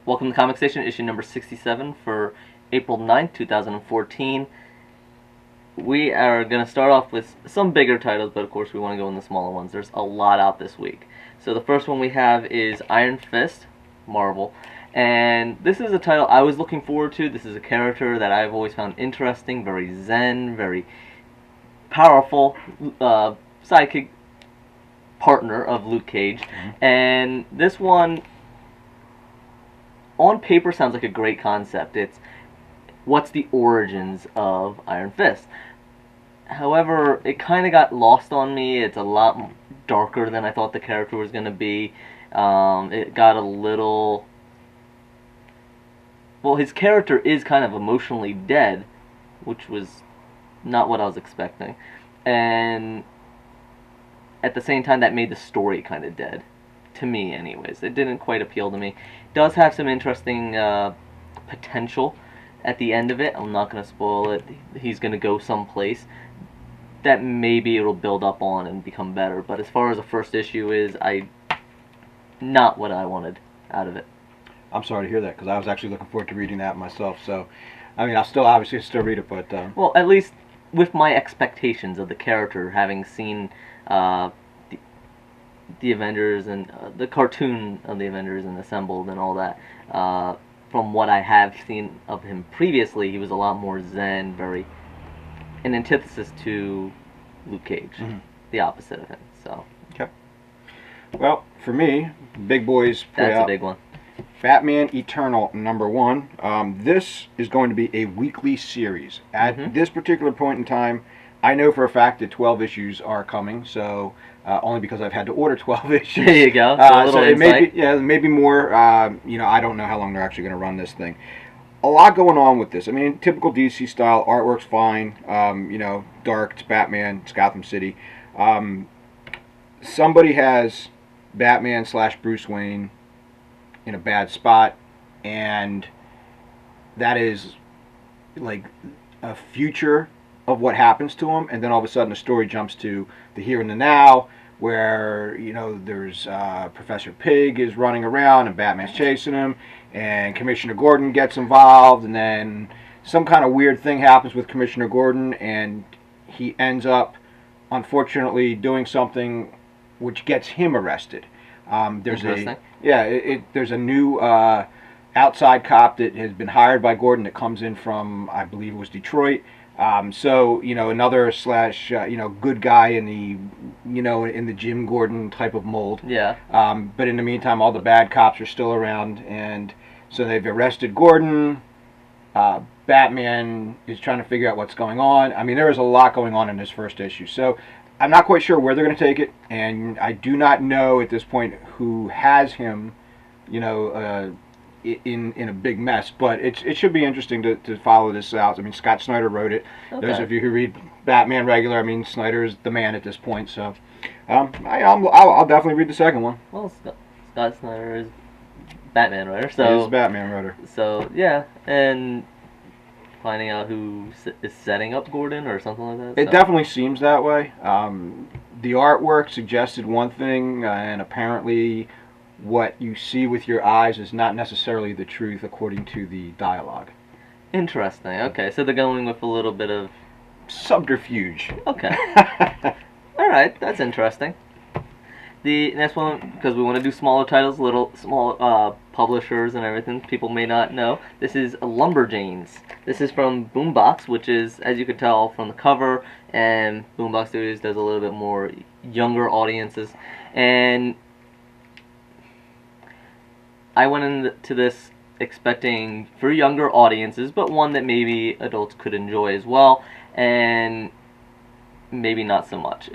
Welcome to Comic Station, issue number 67 for April 9th, 2014. We are going to start off with some bigger titles, but of course we want to go in the smaller ones. There's a lot out this week. So the first one we have is Iron Fist, Marvel. And this is a title I was looking forward to. This is a character that I've always found interesting, very zen, very powerful, sidekick partner of Luke Cage. And this one, on paper, sounds like a great concept. It's what's the origins of Iron Fist. However, it kind of got lost on me. It's a lot darker than I thought the character was going to be. It got a little... Well, his character is kind of emotionally dead, which was not what I was expecting. And at the same time, that made the story kind of dead. To me, anyways. It didn't quite appeal to me. It does have some interesting potential at the end of it. I'm not going to spoil it. He's going to go someplace that maybe it'll build up on and become better. But as far as the first issue is, not what I wanted out of it. I'm sorry to hear that, because I was actually looking forward to reading that myself. So, I mean, I'll still obviously still read it, but... Well, at least with my expectations of the character, having seen... the Avengers and the cartoon of the Avengers and Assembled and all that. From what I have seen of him previously, he was a lot more zen, very an antithesis to Luke Cage, the opposite of him. So. Okay. Well, for me, big boys. That's a big one. Batman Eternal #1. This is going to be a weekly series. At this particular point in time, I know for a fact that 12 issues are coming, so only because I've had to order 12 issues. There you go. So it may be, maybe more. You know, I don't know how long they're actually going to run this thing. A lot going on with this. I mean, typical DC style, artwork's fine. You know, dark, it's Batman, it's Gotham City. Somebody has Batman / Bruce Wayne in a bad spot, and that is like a future of what happens to him, and then all of a sudden the story jumps to the here and the now, where, you know, there's Professor Pig is running around and Batman's chasing him, and Commissioner Gordon gets involved, and then some kind of weird thing happens with Commissioner Gordon, and he ends up, unfortunately, doing something which gets him arrested. There's a new outside cop that has been hired by Gordon that comes in from, I believe it was Detroit. So, you know, another / good guy in the Jim Gordon type of mold. Yeah. But in the meantime, all the bad cops are still around, and so they've arrested Gordon. Batman is trying to figure out what's going on. I mean, there is a lot going on in this first issue. So I'm not quite sure where they're going to take it, and I do not know at this point who has him, you know, in a big mess, but it should be interesting to follow this out. I mean, Scott Snyder wrote it. Okay. Those of you who read Batman regular, I mean, Snyder is the man at this point. So, I'll definitely read the second one. Well, Scott Snyder is Batman writer, so he is Batman writer. So yeah, and finding out who is setting up Gordon or something like that. It definitely seems that way. The artwork suggested one thing, and apparently what you see with your eyes is not necessarily the truth according to the dialogue. Interesting. Okay, so they're going with a little bit of subterfuge. Okay. All right, that's interesting. The next one, because we want to do smaller titles, small publishers and everything people may not know. This is Lumberjanes. This is from Boombox, which is, as you can tell from the cover, and Boombox Studios does a little bit more younger audiences. And I went into this expecting for younger audiences, but one that maybe adults could enjoy as well, and maybe not so much.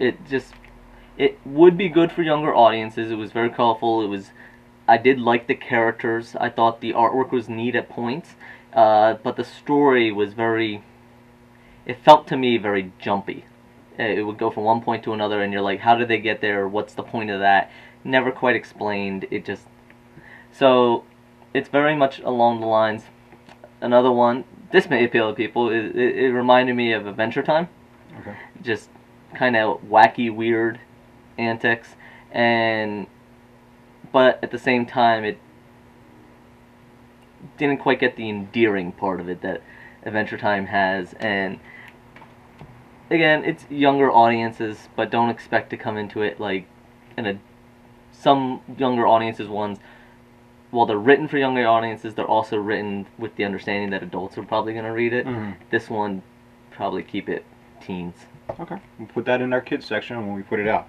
It would be good for younger audiences. It was very colorful. I did like the characters. I thought the artwork was neat at points, but the story was it felt to me very jumpy. It would go from one point to another, and you're like, how did they get there? What's the point of that? Never quite explained. So it's very much along the lines. Another one, this may appeal to people, it reminded me of Adventure Time. Okay. Just kind of wacky, weird antics, but at the same time, didn't quite get the endearing part of it that Adventure Time has. And again, it's younger audiences, but don't expect to come into it like in a some younger audiences ones. While they're written for younger audiences, they're also written with the understanding that adults are probably going to read it. This one, probably keep it teens. Okay, we'll put that in our kids section when we put it out.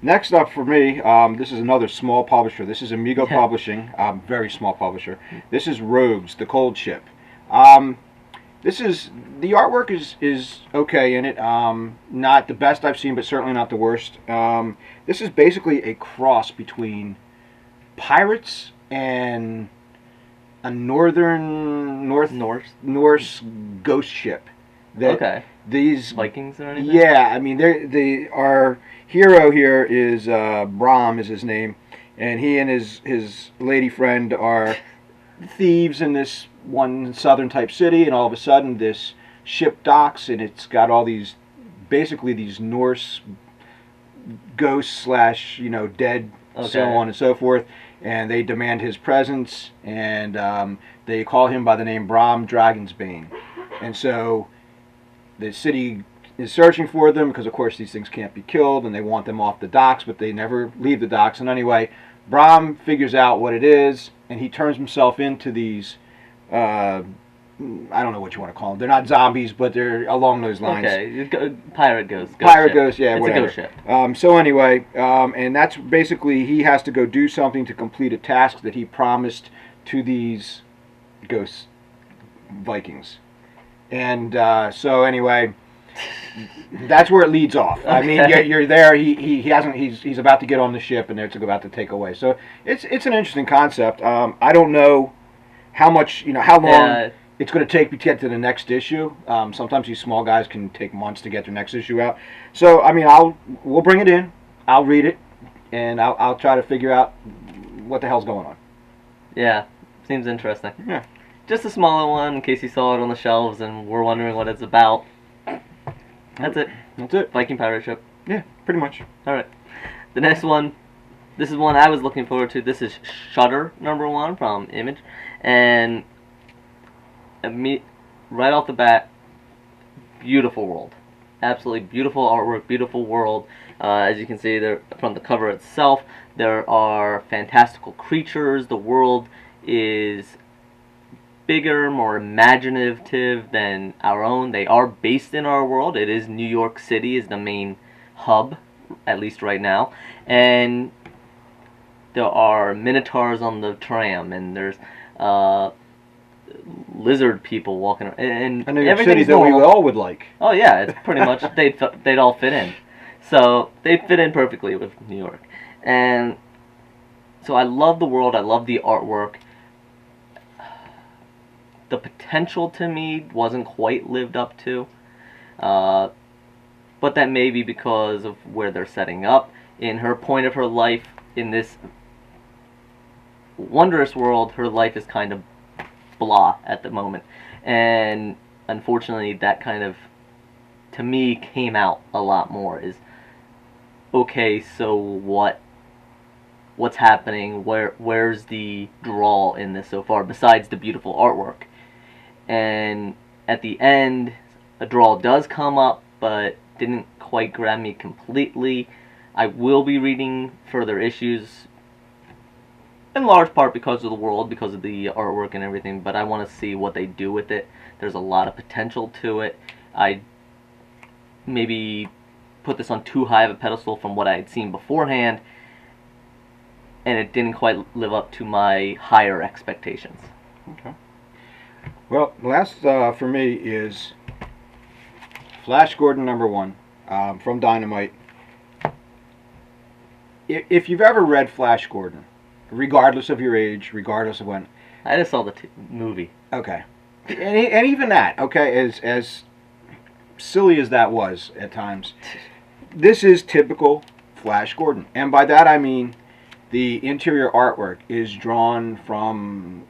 Next up for me, this is another small publisher. This is Amigo Publishing, very small publisher. This is Rogues, the Cold Ship. This is, the artwork is okay in it. Not the best I've seen, but certainly not the worst. This is basically a cross between pirates and a Norse ghost ship. Okay. These Vikings or anything? Yeah, I mean, our hero here is Brom is his name, and he and his lady friend are thieves in this one southern type city, and all of a sudden this ship docks, and it's got all these, basically these Norse ghosts slash, you know, dead, so on and so forth, and they demand his presence, and they call him by the name Brom Dragonsbane. And so the city is searching for them because, of course, these things can't be killed, and they want them off the docks, but they never leave the docks. And anyway, Brom figures out what it is, and he turns himself into these, I don't know what you want to call them. They're not zombies, but they're along those lines. Okay, pirate ghost. Pirate ghost, yeah, it's whatever. It's a ghost ship. So anyway, and that's basically, he has to go do something to complete a task that he promised to these ghost Vikings. And so anyway, that's where it leads off. Okay. I mean, you're there. He hasn't. He's about to get on the ship, and they're about to take away. So it's an interesting concept. I don't know how much, you know, how long it's going to take to get to the next issue. Sometimes these small guys can take months to get their next issue out. So I mean, we'll bring it in. I'll read it, and I'll try to figure out what the hell's going on. Yeah, seems interesting. Yeah. Just a smaller one in case you saw it on the shelves and we're wondering what it's about. That's it. That's it. Viking pirate ship. Yeah, pretty much. Alright. The next one, this is one I was looking forward to. This is Shudder #1 from Image. And right off the bat, beautiful world. Absolutely beautiful artwork, beautiful world. As you can see there from the cover itself, there are fantastical creatures. The world is bigger, more imaginative than our own. They are based in our world. It is New York City is the main hub, at least right now. And there are minotaurs on the tram, and there's lizard people walking around. And New York City that we all would like. Oh yeah, it's pretty much, they'd all fit in. So they fit in perfectly with New York. And so I love the world, I love the artwork. The potential to me wasn't quite lived up to, but that may be because of where they're setting up. In her point of her life, in this wondrous world, her life is kind of blah at the moment, and unfortunately that kind of, to me, came out a lot more. Is okay, so what's happening, where's the draw in this so far besides the beautiful artwork? And at the end, a draw does come up, but didn't quite grab me completely. I will be reading further issues, in large part because of the world, because of the artwork and everything, but I want to see what they do with it. There's a lot of potential to it. I maybe put this on too high of a pedestal from what I had seen beforehand, and it didn't quite live up to my higher expectations. Okay. Well, last for me is Flash Gordon #1 from Dynamite. If you've ever read Flash Gordon, regardless of your age, regardless of when, I just saw the movie. Okay, and even that, okay, as silly as that was at times, this is typical Flash Gordon, and by that I mean the interior artwork is drawn from,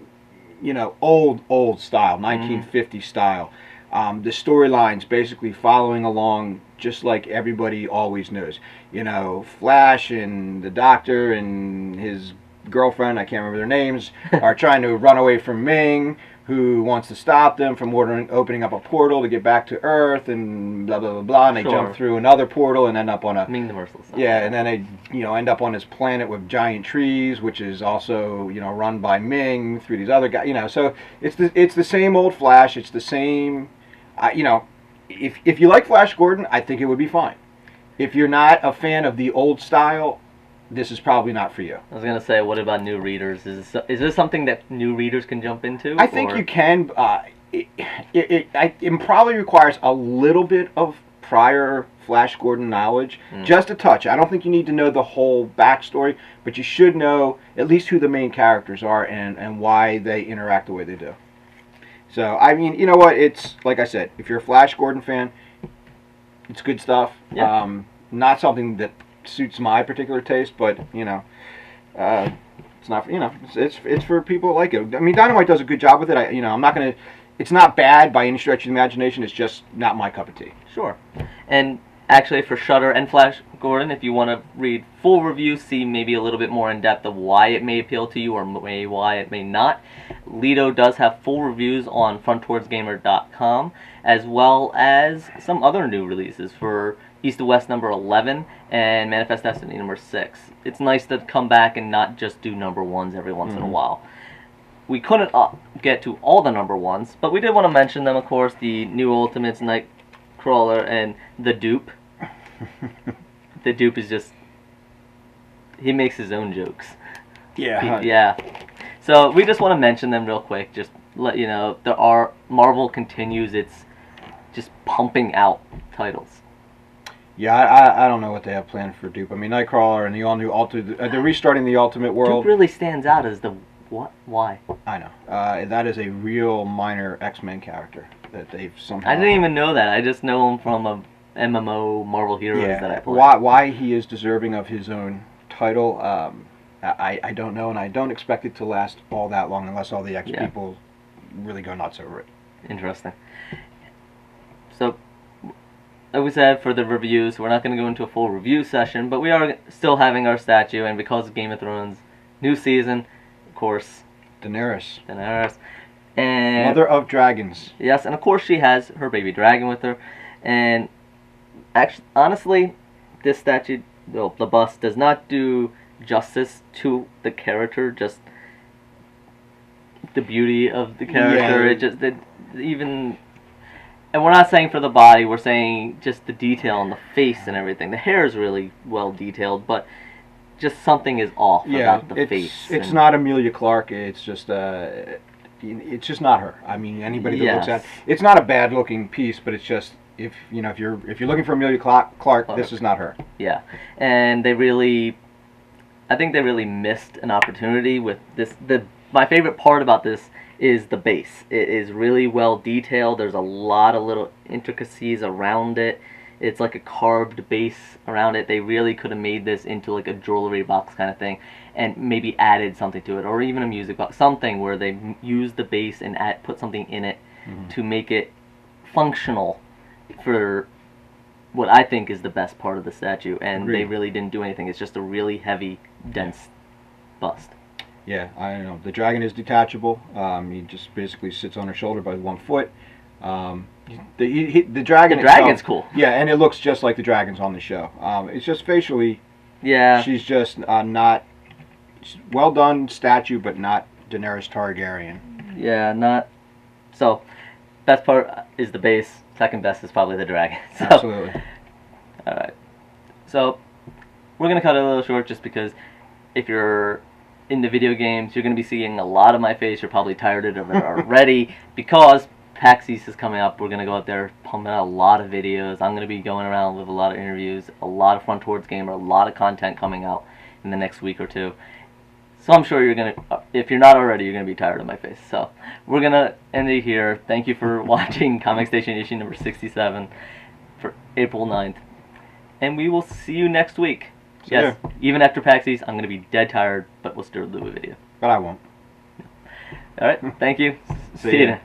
you know, old style, 1950 style. The storylines basically following along just like everybody always knows. You know, Flash and the Doctor and his girlfriend, I can't remember their names, are trying to run away from Ming, who wants to stop them from opening up a portal to get back to Earth, and blah blah blah blah. And they jump through another portal and end up on a Ming the Merciless. Yeah, and then they end up on this planet with giant trees, which is also run by Ming through these other guys. So it's the same old Flash. It's the same. If you like Flash Gordon, I think it would be fine. If you're not a fan of the old style, this is probably not for you. I was gonna say, what about new readers? Is this something that new readers can jump into? I think you can. It probably requires a little bit of prior Flash Gordon knowledge, just a touch. I don't think you need to know the whole backstory, but you should know at least who the main characters are and why they interact the way they do. So, I mean, you know what? It's, like I said, if you're a Flash Gordon fan, it's good stuff. Yeah. Not something that suits my particular taste, but, it's not, it's for people that like it. I mean, Dynamite does a good job with it. I'm not going to, it's not bad by any stretch of the imagination. It's just not my cup of tea. Sure. And actually, for Shudder and Flash Gordon, if you want to read full reviews, see maybe a little bit more in depth of why it may appeal to you or why it may not, Lido does have full reviews on frontwardsgamer.com, as well as some other new releases for East to West number 11 and Manifest Destiny number 6. It's nice to come back and not just do number 1s every once in a while. We couldn't get to all the number 1s, but we did want to mention them, of course, the New Ultimates, Nightcrawler, and The Dupe. The Dupe is just, he makes his own jokes. Yeah. Yeah. So we just want to mention them real quick, just let you know, Marvel continues its just pumping out titles. Yeah, I don't know what they have planned for Dupe. I mean, Nightcrawler and the all-new they're restarting the Ultimate World. Dupe really stands out as the what? Why? I know. That is a real minor X-Men character that they've somehow... I didn't even know that. I just know him from a MMO Marvel Heroes that I played. Why he is deserving of his own title, I don't know, and I don't expect it to last all that long unless all the X people really go nuts over it. Interesting. So, like we said, for the reviews, we're not going to go into a full review session, but we are still having our statue, and because of Game of Thrones, new season, of course, Daenerys. And Mother of Dragons. Yes, and of course she has her baby dragon with her, and actually, honestly, this statue, well, the bust, does not do justice to the character, just the beauty of the character. Yeah. It just, even... And we're not saying for the body, we're saying just the detail on the face and everything. The hair is really well detailed, but just something is off about the face. It's not Emilia Clarke. It's just not her. I mean, anybody that looks at it's not a bad looking piece, but it's just if you're looking for Emilia Clarke, this is not her. Yeah, and I think they really missed an opportunity with this. My favorite part about this is the base. It is really well detailed. There's a lot of little intricacies around it. It's like a carved base around it. They really could have made this into like a jewelry box kind of thing and maybe added something to it, or even a music box, something where they use the base and put something in it to make it functional for what I think is the best part of the statue, and they really didn't do anything. It's just a really heavy, dense bust. Yeah, I don't know. The dragon is detachable. He just basically sits on her shoulder by 1 foot. The dragon dragon's itself, cool. Yeah, and it looks just like the dragons on the show. It's just facially, she's just not well done statue, but not Daenerys Targaryen. Yeah, not. So, best part is the base. Second best is probably the dragon. So, Absolutely. All right. So, we're gonna cut it a little short just because if you're into video games, you're going to be seeing a lot of my face. You're probably tired of it already because PAX East is coming up. We're going to go out there, pumping out a lot of videos. I'm going to be going around with a lot of interviews, a lot of Front Towards Gamer, a lot of content coming out in the next week or two. So I'm sure you're going to, if you're not already, you're going to be tired of my face. So we're going to end it here. Thank you for watching Comic Station issue number 67 for April 9th. And we will see you next week. Yes, even after PAX East, I'm going to be dead tired, but we'll still do a video. But I won't. All right, thank you. See you then.